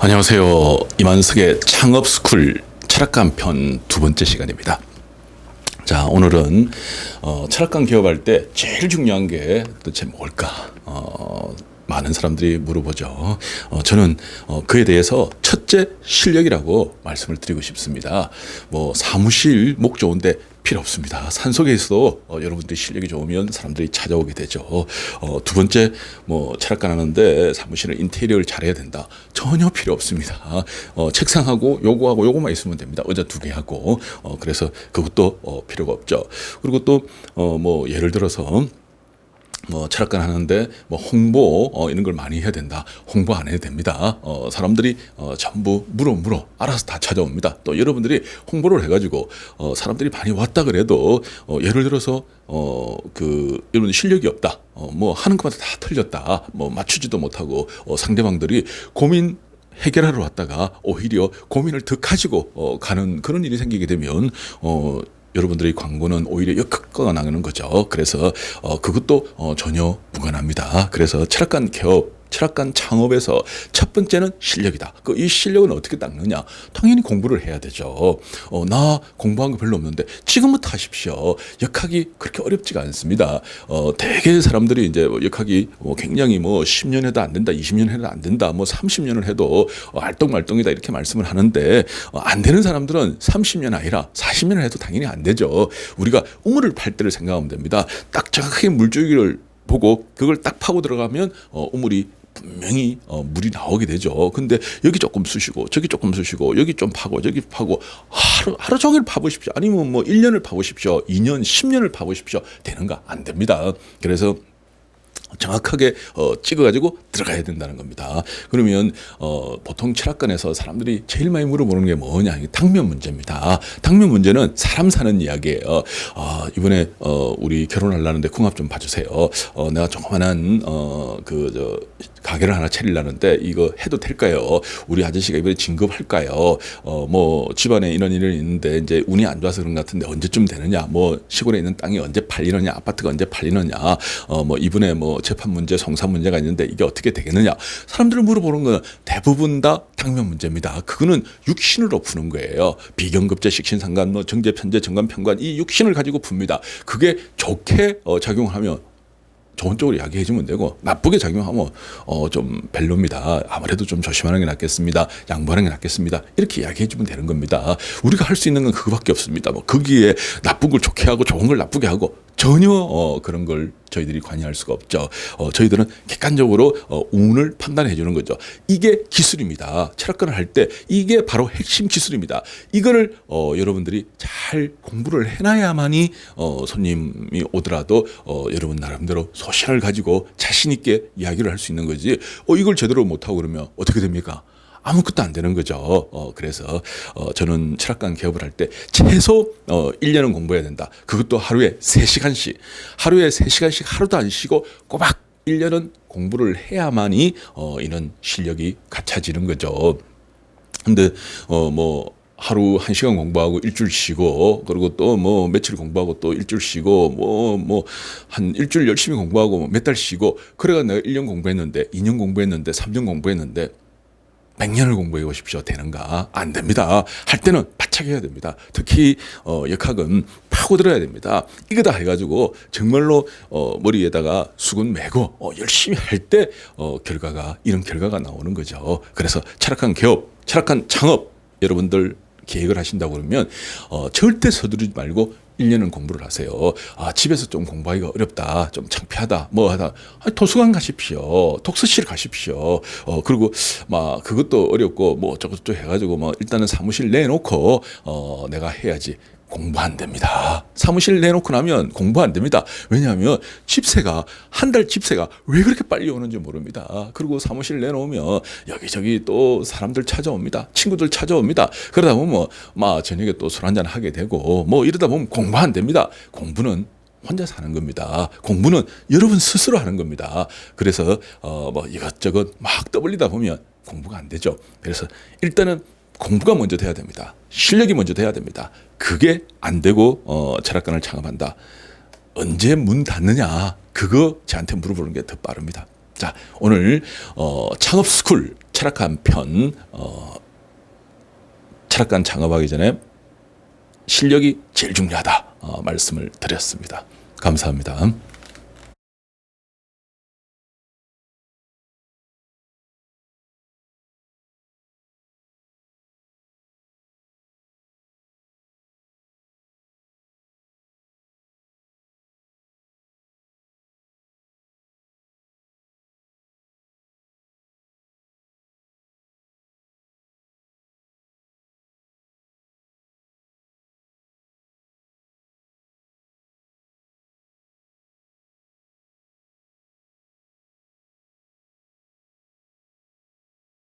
안녕하세요. 이만석의 창업스쿨 철학관 편 두 번째 시간입니다. 자, 오늘은 철학관 개업할 때 제일 중요한 게 도대체 뭘까? 많은 사람들이 물어보죠. 저는 그에 대해서 첫째 실력이라고 말씀을 드리고 싶습니다. 뭐 사무실 목 좋은데 필요 없습니다. 산속에서도 여러분들이 실력이 좋으면 사람들이 찾아오게 되죠. 두 번째, 뭐 철학관 하는데 사무실은 인테리어를 잘해야 된다. 전혀 필요 없습니다. 책상하고 요거만 있으면 됩니다. 의자 두 개 하고 그래서 그것도 필요가 없죠. 그리고 또 뭐 예를 들어서 뭐 철학관 하는데 뭐 홍보 이런 걸 많이 해야 된다. 홍보 안 해도 됩니다. 사람들이 전부 물어 알아서 다 찾아옵니다. 또 여러분들이 홍보를 해가지고 사람들이 많이 왔다 그래도 예를 들어서 여러분 실력이 없다. 뭐 하는 것마다 다 틀렸다. 뭐 맞추지도 못하고 상대방들이 고민 해결하러 왔다가 오히려 고민을 더 가지고 가는 그런 일이 생기게 되면 여러분들의 광고는 오히려 역효과가 나는 거죠. 그래서 그것도 전혀 무관합니다. 그래서 철학관 개업, 철학관 창업에서 첫 번째는 실력이다. 이 실력은 어떻게 닦느냐? 당연히 공부를 해야 되죠. 나 공부한 거 별로 없는데 지금부터 하십시오. 역학이 그렇게 어렵지가 않습니다. 대개 사람들이 이제 역학이 굉장히 10년 해도 안 된다, 20년 해도 안 된다, 30년을 해도 알똥말똥이다 이렇게 말씀을 하는데 안 되는 사람들은 30년 아니라 40년을 해도 당연히 안 되죠. 우리가 우물을 팔 때를 생각하면 됩니다. 딱 정확하게 물줄기를 보고 그걸 딱 파고 들어가면 우물이 분명히 물이 나오게 되죠. 근데 여기 조금 쑤시고 저기 조금 쑤시고 여기 좀 파고 저기 파고 하루 종일 파보십시오. 아니면 1년을 파보십시오. 2년, 10년을 파보십시오. 되는가? 안 됩니다. 그래서 정확하게 찍어가지고 들어가야 된다는 겁니다. 그러면 보통 철학관에서 사람들이 제일 많이 물어보는 게 뭐냐? 당면 문제입니다. 당면 문제는 사람 사는 이야기예요. 이번에 우리 결혼하려는데 궁합 좀 봐주세요. 내가 조그만한 가게를 하나 차리려는데 이거 해도 될까요? 우리 아저씨가 이번에 진급할까요? 뭐 집안에 이런 일이 있는데 이제 운이 안 좋아서 그런 것 같은데 언제쯤 되느냐? 뭐 시골에 있는 땅이 언제 팔리느냐? 아파트가 언제 팔리느냐? 뭐 이번에 재판 문제, 성사 문제가 있는데 이게 어떻게 되겠느냐? 사람들을 물어보는 건 대부분 다 당면 문제입니다. 그거는 육신으로 푸는 거예요. 비경급제, 식신상관, 정제, 편제, 정관, 편관 이 육신을 가지고 풉니다. 그게 좋게 작용하면 좋은 쪽으로 이야기해 주면 되고 나쁘게 작용하면 좀 별로입니다. 아무래도 좀 조심하는 게 낫겠습니다. 양보하는 게 낫겠습니다. 이렇게 이야기해 주면 되는 겁니다. 우리가 할 수 있는 건 그거밖에 없습니다. 거기에 나쁜 걸 좋게 하고 좋은 걸 나쁘게 하고 전혀 그런 걸 저희들이 관여할 수가 없죠. 저희들은 객관적으로 운을 판단해 주는 거죠. 이게 기술입니다. 철학관을 할 때 이게 바로 핵심 기술입니다. 이거를 여러분들이 잘 공부를 해놔야만이 손님이 오더라도 여러분 나름대로 소신을 가지고 자신 있게 이야기를 할 수 있는 거지. 이걸 제대로 못하고 그러면 어떻게 됩니까? 아무것도 안 되는 거죠. 그래서 저는 철학관 개업을 할 때 최소 1년은 공부해야 된다. 그것도 하루에 3시간씩. 하루에 3시간씩 하루도 안 쉬고 꼬박 1년은 공부를 해야만이 이런 실력이 갖춰지는 거죠. 근데 하루 1시간 공부하고 일주일 쉬고 그리고 또 며칠 공부하고 또 일주일 쉬고 한 일주일 열심히 공부하고 몇 달 쉬고 그래가 내가 1년 공부했는데 2년 공부했는데 3년 공부했는데 100년을 공부해 보십시오. 되는가? 안 됩니다. 할 때는 바짝 해야 됩니다. 특히 역학은 파고들어야 됩니다. 이거 다 해가지고 정말로 머리에다가 수건 메고 열심히 할 때 이런 결과가 나오는 거죠. 그래서 철학관 개업, 철학관 창업 여러분들 계획을 하신다고 그러면 절대 서두르지 말고 1년은 공부를 하세요. 집에서 좀 공부하기가 어렵다, 좀 창피하다, 도서관 가십시오. 독서실 가십시오. 그리고 그것도 어렵고 어쩌고저쩌고 해가지고 일단은 사무실 내놓고 내가 해야지. 공부 안 됩니다. 사무실 내놓고 나면 공부 안 됩니다. 왜냐하면 한 달 집세가 왜 그렇게 빨리 오는지 모릅니다. 그리고 사무실 내놓으면 여기저기 또 사람들 찾아옵니다. 친구들 찾아옵니다. 그러다 보면 저녁에 또 술 한잔 하게 되고 이러다 보면 공부 안 됩니다. 공부는 혼자서 하는 겁니다. 공부는 여러분 스스로 하는 겁니다. 그래서 이것저것 막 떠벌리다 보면 공부가 안 되죠. 그래서 일단은 공부가 먼저 돼야 됩니다. 실력이 먼저 돼야 됩니다. 그게 안 되고 철학관을 창업한다. 언제 문 닫느냐? 그거 저한테 물어보는 게 더 빠릅니다. 자, 오늘 창업스쿨 철학관 편 철학관 창업하기 전에 실력이 제일 중요하다 말씀을 드렸습니다. 감사합니다.